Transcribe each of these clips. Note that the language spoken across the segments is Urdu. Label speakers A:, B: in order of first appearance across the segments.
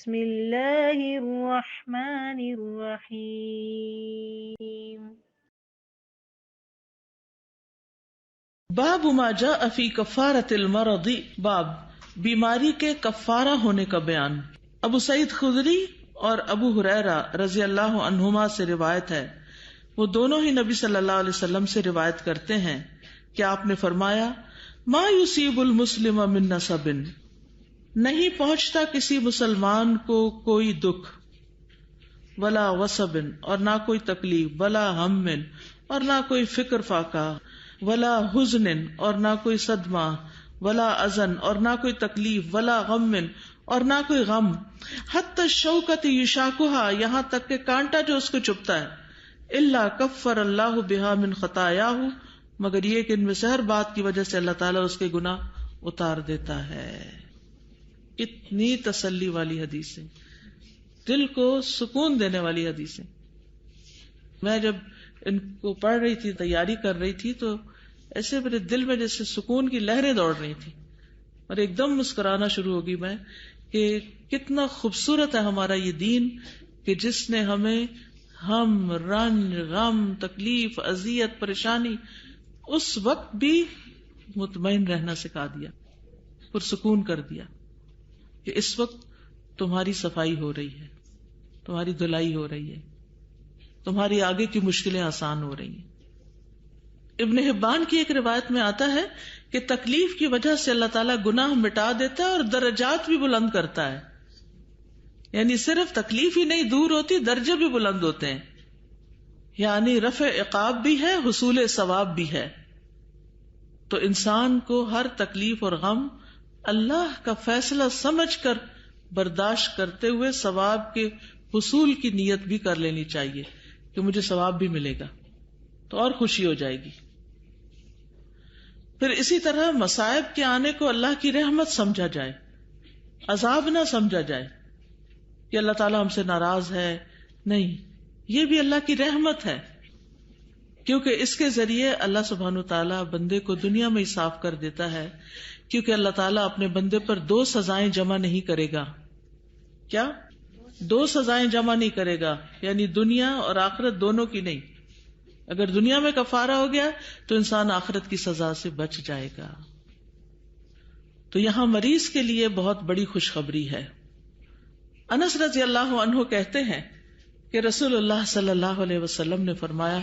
A: بسم اللہ الرحمن الرحیم.
B: باب ما جاء فی کفارۃ المرض، باب بیماری کے کفارہ ہونے کا بیان. ابو سعید خدری اور ابو ہریرہ رضی اللہ عنہما سے روایت ہے، وہ دونوں ہی نبی صلی اللہ علیہ وسلم سے روایت کرتے ہیں کہ آپ نے فرمایا ما یصیب المسلم من نصب، نہیں پہنچتا کسی مسلمان کو کوئی دکھ، ولا وصب، اور نہ کوئی تکلیف، ولا ہم، اور نہ کوئی فکر فاقہ، ولا حزن، اور نہ کوئی صدمہ، ولا اذن، اور نہ کوئی تکلیف، ولا غم، اور نہ کوئی غم، حتی الشوکۃ یشاکھا، یہاں تک کہ کانٹا جو اس کو چبھتا ہے، الا کفر اللہ بہا من خطایاہ، مگر یہ کہ ان میں سے ہر بات کی وجہ سے اللہ تعالیٰ اس کے گناہ اتار دیتا ہے. کتنی تسلی والی حدیثیں، دل کو سکون دینے والی حدیثیں. میں جب ان کو پڑھ رہی تھی، تیاری کر رہی تھی، تو ایسے میرے دل میں جیسے سکون کی لہریں دوڑ رہی تھی اور ایک دم مسکرانا شروع ہوگی میں کہ کتنا خوبصورت ہے ہمارا یہ دین کہ جس نے ہمیں ہم، رنج، غم، تکلیف، اذیت، پریشانی اس وقت بھی مطمئن رہنا سکھا دیا، پرسکون کر دیا کہ اس وقت تمہاری صفائی ہو رہی ہے، تمہاری دھلائی ہو رہی ہے، تمہاری آگے کی مشکلیں آسان ہو رہی ہیں. ابن حبان کی ایک روایت میں آتا ہے کہ تکلیف کی وجہ سے اللہ تعالیٰ گناہ مٹا دیتا ہے اور درجات بھی بلند کرتا ہے. یعنی صرف تکلیف ہی نہیں دور ہوتی، درجے بھی بلند ہوتے ہیں. یعنی رفع عقاب بھی ہے، حصول ثواب بھی ہے. تو انسان کو ہر تکلیف اور غم اللہ کا فیصلہ سمجھ کر برداشت کرتے ہوئے ثواب کے حصول کی نیت بھی کر لینی چاہیے کہ مجھے ثواب بھی ملے گا، تو اور خوشی ہو جائے گی. پھر اسی طرح مصائب کے آنے کو اللہ کی رحمت سمجھا جائے، عذاب نہ سمجھا جائے کہ اللہ تعالیٰ ہم سے ناراض ہے. نہیں، یہ بھی اللہ کی رحمت ہے، کیونکہ اس کے ذریعے اللہ سبحانہ وتعالیٰ بندے کو دنیا میں ہی صاف کر دیتا ہے. کیونکہ اللہ تعالیٰ اپنے بندے پر 2 سزائیں جمع نہیں کرے گا. کیا 2 سزائیں جمع نہیں کرے گا؟ یعنی دنیا اور آخرت دونوں کی نہیں. اگر دنیا میں کفارہ ہو گیا تو انسان آخرت کی سزا سے بچ جائے گا. تو یہاں مریض کے لیے بہت بڑی خوشخبری ہے. انس رضی اللہ عنہ کہتے ہیں کہ رسول اللہ صلی اللہ علیہ وسلم نے فرمایا،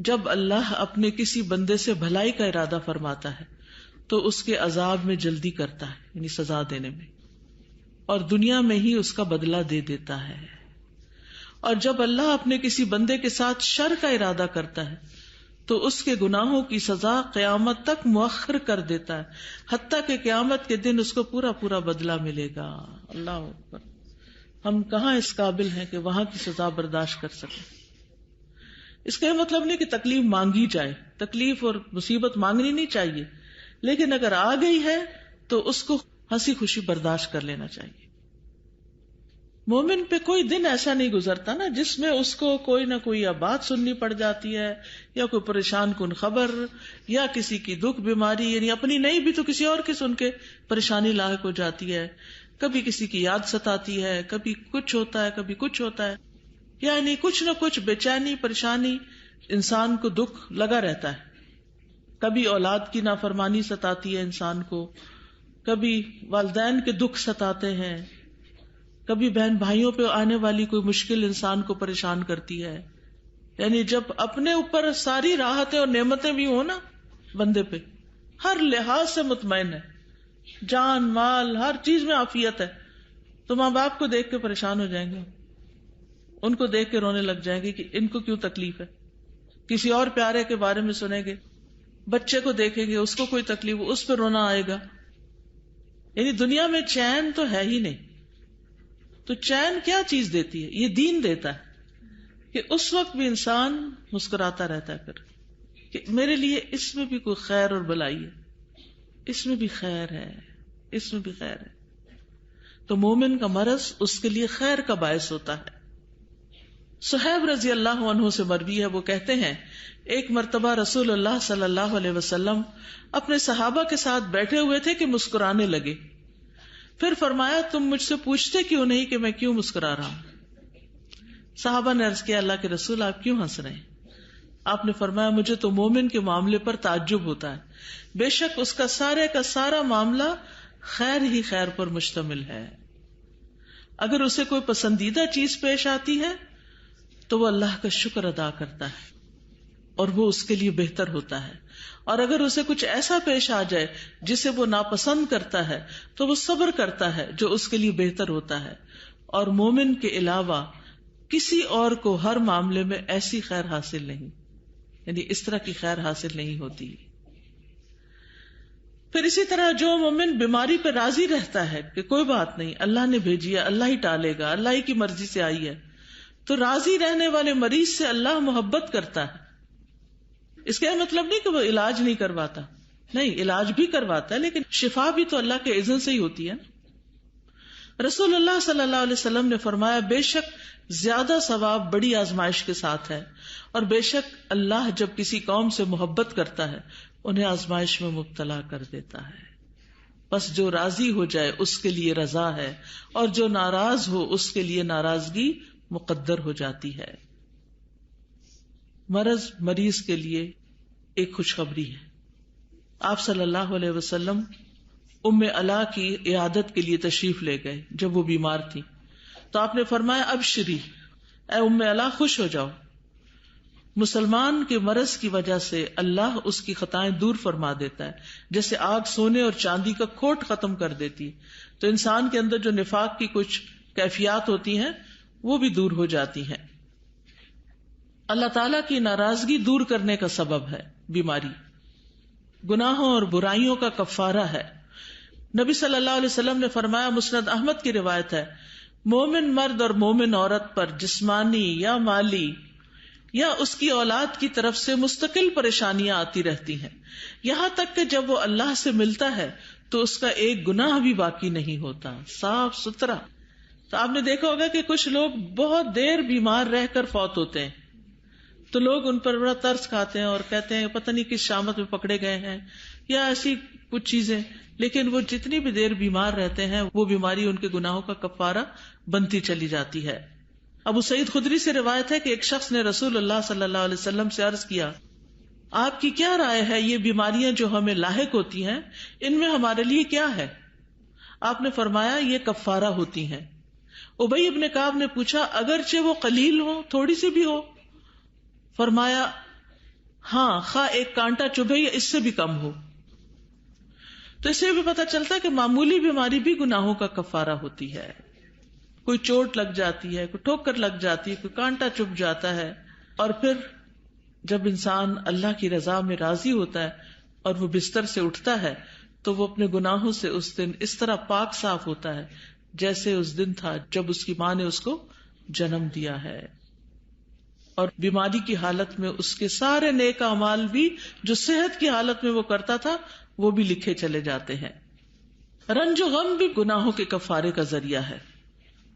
B: جب اللہ اپنے کسی بندے سے بھلائی کا ارادہ فرماتا ہے تو اس کے عذاب میں جلدی کرتا ہے، یعنی سزا دینے میں، اور دنیا میں ہی اس کا بدلہ دے دیتا ہے. اور جب اللہ اپنے کسی بندے کے ساتھ شر کا ارادہ کرتا ہے تو اس کے گناہوں کی سزا قیامت تک مؤخر کر دیتا ہے، حتیٰ کہ قیامت کے دن اس کو پورا پورا بدلہ ملے گا. اللہ اکبر! ہم کہاں اس قابل ہیں کہ وہاں کی سزا برداشت کر سکیں. اس کا یہ مطلب نہیں کہ تکلیف مانگی جائے، تکلیف اور مصیبت مانگنی نہیں چاہیے، لیکن اگر آ گئی ہے تو اس کو ہنسی خوشی برداشت کر لینا چاہیے. مومن پہ کوئی دن ایسا نہیں گزرتا نا جس میں اس کو کوئی نہ کوئی یا بات سننی پڑ جاتی ہے، یا کوئی پریشان کن خبر، یا کسی کی دکھ بیماری، یعنی اپنی نہیں بھی تو کسی اور کی سن کے پریشانی لاحق ہو جاتی ہے. کبھی کسی کی یاد ستاتی ہے، کبھی کچھ ہوتا ہے، کبھی کچھ ہوتا ہے، یعنی کچھ نہ کچھ بے-چینی، پریشانی انسان کو دکھ لگا رہتا ہے. کبھی اولاد کی نافرمانی ستاتی ہے انسان کو، کبھی والدین کے دکھ ستاتے ہیں، کبھی بہن بھائیوں پہ آنے والی کوئی مشکل انسان کو پریشان کرتی ہے. یعنی جب اپنے اوپر ساری راحتیں اور نعمتیں بھی ہوں نا، بندے پہ ہر لحاظ سے مطمئن ہے، جان مال ہر چیز میں عافیت ہے، تو ماں باپ کو دیکھ کے پریشان ہو جائیں گے، ان کو دیکھ کے رونے لگ جائیں گے کہ ان کو کیوں تکلیف ہے. کسی اور پیارے کے بارے میں سنیں گے، بچے کو دیکھیں گے اس کو کوئی تکلیف، اس پہ رونا آئے گا. یعنی دنیا میں چین تو ہے ہی نہیں. تو چین کیا چیز دیتی ہے؟ یہ دین دیتا ہے کہ اس وقت بھی انسان مسکراتا رہتا ہے پھر کہ میرے لیے اس میں بھی کوئی خیر اور بلائی ہے، اس میں بھی خیر ہے، اس میں بھی خیر ہے. تو مومن کا مرض اس کے لیے خیر کا باعث ہوتا ہے. صہیب رضی اللہ عنہ سے مروی ہے، وہ کہتے ہیں ایک مرتبہ رسول اللہ صلی اللہ علیہ وسلم اپنے صحابہ کے ساتھ بیٹھے ہوئے تھے کہ مسکرانے لگے. پھر فرمایا تم مجھ سے پوچھتے کیوں نہیں کہ میں کیوں مسکرا رہا ہوں؟ صحابہ نے عرض کیا اللہ کے رسول آپ کیوں ہنس رہے ہیں؟ آپ نے فرمایا مجھے تو مومن کے معاملے پر تعجب ہوتا ہے، بے شک اس کا سارا معاملہ خیر ہی خیر پر مشتمل ہے. اگر اسے کوئی پسندیدہ چیز پیش آتی ہے تو وہ اللہ کا شکر ادا کرتا ہے اور وہ اس کے لیے بہتر ہوتا ہے، اور اگر اسے کچھ ایسا پیش آ جائے جسے وہ ناپسند کرتا ہے تو وہ صبر کرتا ہے جو اس کے لیے بہتر ہوتا ہے. اور مومن کے علاوہ کسی اور کو ہر معاملے میں ایسی خیر حاصل نہیں، یعنی اس طرح کی خیر حاصل نہیں ہوتی. پھر اسی طرح جو مومن بیماری پہ راضی رہتا ہے کہ کوئی بات نہیں، اللہ نے بھیجی ہے، اللہ ہی ٹالے گا، اللہ ہی کی مرضی سے آئی ہے، تو راضی رہنے والے مریض سے اللہ محبت کرتا ہے. اس کا یہ مطلب نہیں کہ وہ علاج نہیں کرواتا، نہیں، علاج بھی کرواتا ہے، لیکن شفا بھی تو اللہ کے اذن سے ہی ہوتی ہے. رسول اللہ صلی اللہ علیہ وسلم نے فرمایا بے شک زیادہ ثواب بڑی آزمائش کے ساتھ ہے، اور بے شک اللہ جب کسی قوم سے محبت کرتا ہے انہیں آزمائش میں مبتلا کر دیتا ہے. بس جو راضی ہو جائے اس کے لیے رضا ہے، اور جو ناراض ہو اس کے لیے ناراضگی مقدر ہو جاتی ہے. مرض مریض کے لیے ایک خوشخبری ہے. آپ صلی اللہ علیہ وسلم ام علا کی عیادت کے لیے تشریف لے گئے جب وہ بیمار تھی، تو آپ نے فرمایا ابشری، اے ام علا خوش ہو جاؤ، مسلمان کے مرض کی وجہ سے اللہ اس کی خطائیں دور فرما دیتا ہے، جیسے آگ سونے اور چاندی کا کھوٹ ختم کر دیتی. تو انسان کے اندر جو نفاق کی کچھ کیفیات ہوتی ہیں وہ بھی دور ہو جاتی ہیں. اللہ تعالیٰ کی ناراضگی دور کرنے کا سبب ہے بیماری، گناہوں اور برائیوں کا کفارہ ہے. نبی صلی اللہ علیہ وسلم نے فرمایا، مسند احمد کی روایت ہے، مومن مرد اور مومن عورت پر جسمانی یا مالی یا اس کی اولاد کی طرف سے مستقل پریشانیاں آتی رہتی ہیں، یہاں تک کہ جب وہ اللہ سے ملتا ہے تو اس کا ایک گناہ بھی باقی نہیں ہوتا، صاف ستھرا. تو آپ نے دیکھا ہوگا کہ کچھ لوگ بہت دیر بیمار رہ کر فوت ہوتے ہیں، تو لوگ ان پر بڑا ترس کھاتے ہیں اور کہتے ہیں پتہ نہیں کس شامت میں پکڑے گئے ہیں یا ایسی کچھ چیزیں. لیکن وہ جتنی بھی دیر بیمار رہتے ہیں وہ بیماری ان کے گناہوں کا کفارہ بنتی چلی جاتی ہے. ابو سعید خدری سے روایت ہے کہ ایک شخص نے رسول اللہ صلی اللہ علیہ وسلم سے عرض کیا، آپ کی کیا رائے ہے یہ بیماریاں جو ہمیں لاحق ہوتی ہیں ان میں ہمارے لیے کیا ہے؟ آپ نے فرمایا یہ کفارہ ہوتی ہیں. ابی ابن کعب نے پوچھا اگرچہ وہ قلیل ہو، تھوڑی سی بھی ہو؟ فرمایا ہاں، خواہ ایک کانٹا چبھے یا اس سے بھی کم ہو. تو اس سے بھی پتہ چلتا ہے کہ معمولی بیماری بھی گناہوں کا کفارہ ہوتی ہے. کوئی چوٹ لگ جاتی ہے، کوئی ٹھوکر لگ جاتی ہے، کوئی کانٹا چبھ جاتا ہے، اور پھر جب انسان اللہ کی رضا میں راضی ہوتا ہے اور وہ بستر سے اٹھتا ہے تو وہ اپنے گناہوں سے اس دن اس طرح پاک صاف ہوتا ہے جیسے اس دن تھا جب اس کی ماں نے اس کو جنم دیا ہے. اور بیماری کی حالت میں اس کے سارے نیک اعمال بھی جو صحت کی حالت میں وہ کرتا تھا وہ بھی لکھے چلے جاتے ہیں. رنج و غم بھی گناہوں کے کفارے کا ذریعہ ہے،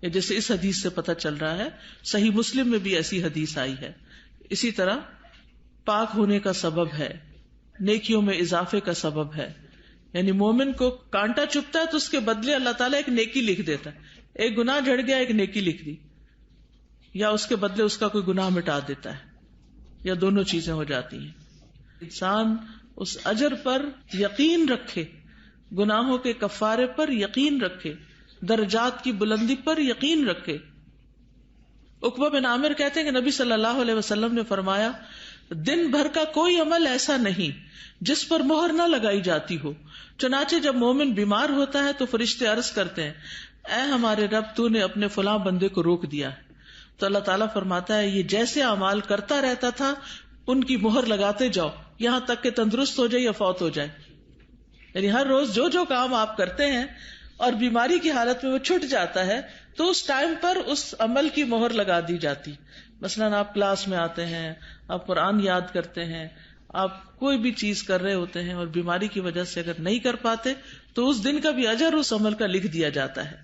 B: جیسے اس حدیث سے پتہ چل رہا ہے. صحیح مسلم میں بھی ایسی حدیث آئی ہے. اسی طرح پاک ہونے کا سبب ہے، نیکیوں میں اضافے کا سبب ہے. یعنی مومن کو کانٹا چبھتا ہے تو اس کے بدلے اللہ تعالیٰ ایک نیکی لکھ دیتا ہے. ایک گناہ جھڑ گیا، ایک نیکی لکھ دی، یا اس کے بدلے اس کا کوئی گناہ مٹا دیتا ہے، یا دونوں چیزیں ہو جاتی ہیں. انسان اس اجر پر یقین رکھے، گناہوں کے کفارے پر یقین رکھے، درجات کی بلندی پر یقین رکھے. عقبہ بن عامر کہتے ہیں کہ نبی صلی اللہ علیہ وسلم نے فرمایا، دن بھر کا کوئی عمل ایسا نہیں جس پر مہر نہ لگائی جاتی ہو. چنانچہ جب مومن بیمار ہوتا ہے تو فرشتے عرض کرتے ہیں، اے ہمارے رب، تو نے اپنے فلاں بندے کو روک دیا. تو اللہ تعالیٰ فرماتا ہے، یہ جیسے اعمال کرتا رہتا تھا ان کی مہر لگاتے جاؤ یہاں تک کہ تندرست ہو جائے یا فوت ہو جائے. یعنی ہر روز جو جو کام آپ کرتے ہیں اور بیماری کی حالت میں وہ چھٹ جاتا ہے تو اس ٹائم پر اس عمل کی مہر لگا دی جاتی. مثلاً آپ کلاس میں آتے ہیں، آپ قرآن یاد کرتے ہیں، آپ کوئی بھی چیز کر رہے ہوتے ہیں اور بیماری کی وجہ سے اگر نہیں کر پاتے تو اس دن کا بھی اجر اس عمل کا لکھ دیا جاتا ہے.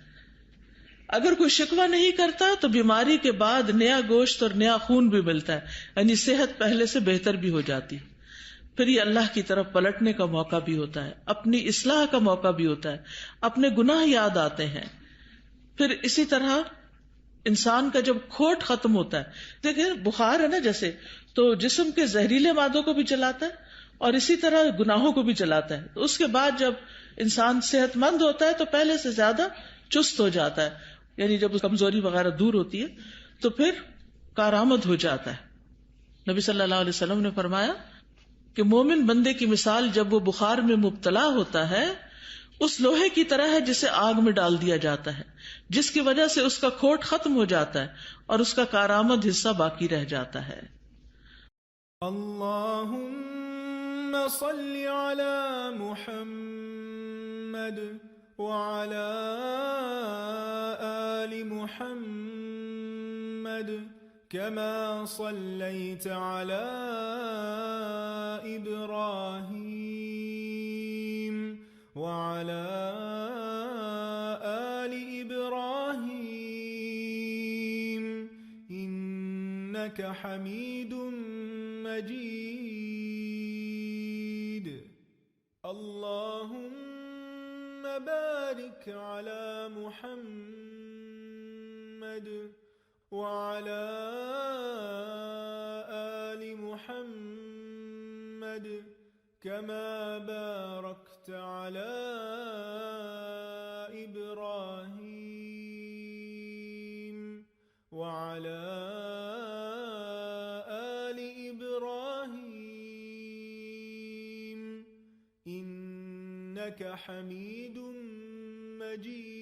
B: اگر کوئی شکوہ نہیں کرتا تو بیماری کے بعد نیا گوشت اور نیا خون بھی ملتا ہے، یعنی صحت پہلے سے بہتر بھی ہو جاتی. پھر یہ اللہ کی طرف پلٹنے کا موقع بھی ہوتا ہے، اپنی اصلاح کا موقع بھی ہوتا ہے، اپنے گناہ یاد آتے ہیں. پھر اسی طرح انسان کا جب کھوٹ ختم ہوتا ہے، دیکھیں بخار ہے نا جیسے، تو جسم کے زہریلے مادوں کو بھی جلاتا ہے اور اسی طرح گناہوں کو بھی جلاتا ہے. تو اس کے بعد جب انسان صحت مند ہوتا ہے تو پہلے سے زیادہ چست ہو جاتا ہے، یعنی جب کمزوری وغیرہ دور ہوتی ہے تو پھر کارآمد ہو جاتا ہے. نبی صلی اللہ علیہ وسلم نے فرمایا کہ مومن بندے کی مثال جب وہ بخار میں مبتلا ہوتا ہے اس لوہے کی طرح ہے جسے آگ میں ڈال دیا جاتا ہے، جس کی وجہ سے اس کا کھوٹ ختم ہو جاتا ہے اور اس کا کارآمد حصہ باقی رہ جاتا ہے.
C: اللہم صل علی محمد وعلی آل محمد كما صليت على إبراهيم وعلى آل إبراهيم إنك حميد مجيد. اللهم بارك على محمد وعلى آل محمد كما باركت على إبراهيم وعلى آل إبراهيم إنك حميد مجيد.